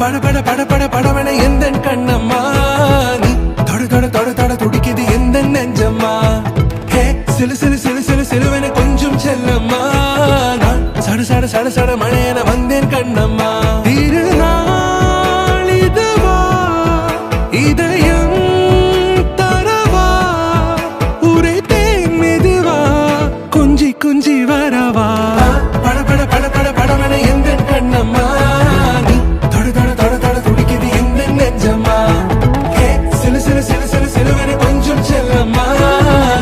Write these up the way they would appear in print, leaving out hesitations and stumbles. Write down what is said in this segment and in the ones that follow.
பட பட பட படவன எந்த கண்ணம்மா நீ தொட தொட தொட தொட துடிக்குது எந்த நெஞ்சம்மா ஹே சிலு சிலு சிலு சிலு சிலுவன கொஞ்சம் செல்லம்மா நான் சட சட சட சட மழையன வந்தேன் கண்ணம்மா திருநாள் இதுவா இதயம் தரவா உரைத்தேன் மெதுவா குஞ்சி குஞ்சி வரவா பட பட பட பட படவன எந்த கண்ணம்மா நீ தொட தொட தொட தொட துடிக்குது எந்த நெஞ்சம்மா ஹே சிலு சிலு சிலு சிலு சிலுவன கொஞ்சம் செல்லம்மா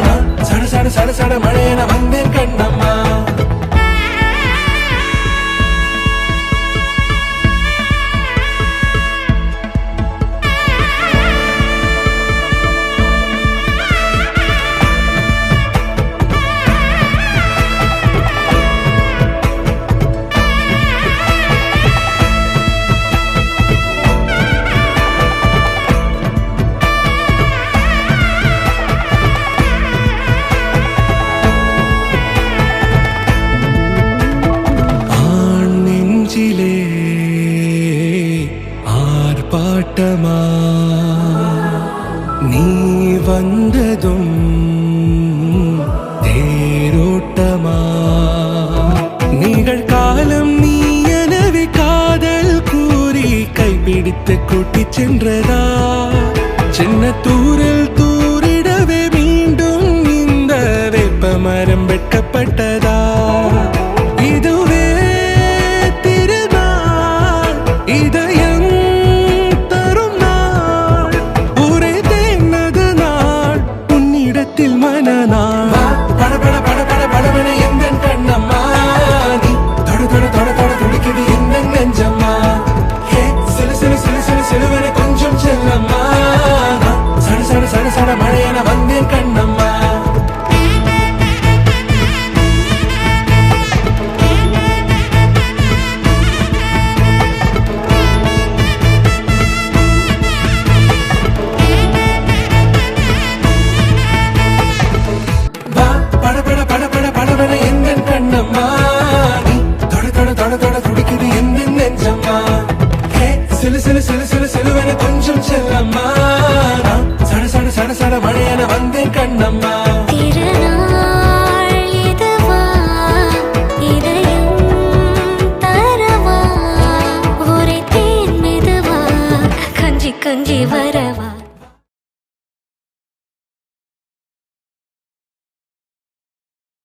நான் சட சட சட சட மழையன வந்தேன் கண்ணம்மா ஆர்ப்பாட்டமா நீ வந்ததும் தேரோட்டமா நிகழ்காலம் நீ எனவே காதல் கூறி கைப்பிடித்து கூட்டிச் சென்றதா சின்ன தூரில் தூரிடவே மீண்டும் இந்த வேப்ப மரம் வெட்கப்பட்டதா இதுவே திருநாள் இதயம் தரும் நாள் உரைத்தேனது நாள் உன்னிடத்தில் மனநாள் பட பட பட பட படவன எந்த கண்ணம்மா நீ தொட தொட தொட தொட துடிக்குது எந்த நெஞ்சம்மா ஹே சிலு சிலு சிலு சிலு சிலுவன கொஞ்சம் செல்லம்மா சட சட சட சட மழையன வந்தேன் கண்ணம்மா பட பட பட பட படவன எந்த கண்ணம்மா நீ தொட தொட தொட தொட துடிக்குது எந்த நெஞ்சம்மா ஹே சிலு சிலு சிலு சிலு சிலுவன கொஞ்சம் செல்லம்மா நான் சட சட சட சட மழையன வந்தேன் கண்ணம்மா திருநாள் இதுவா இதயம் தரவா உரைத்தேன் மெதுவா கஞ்சி கஞ்சி வர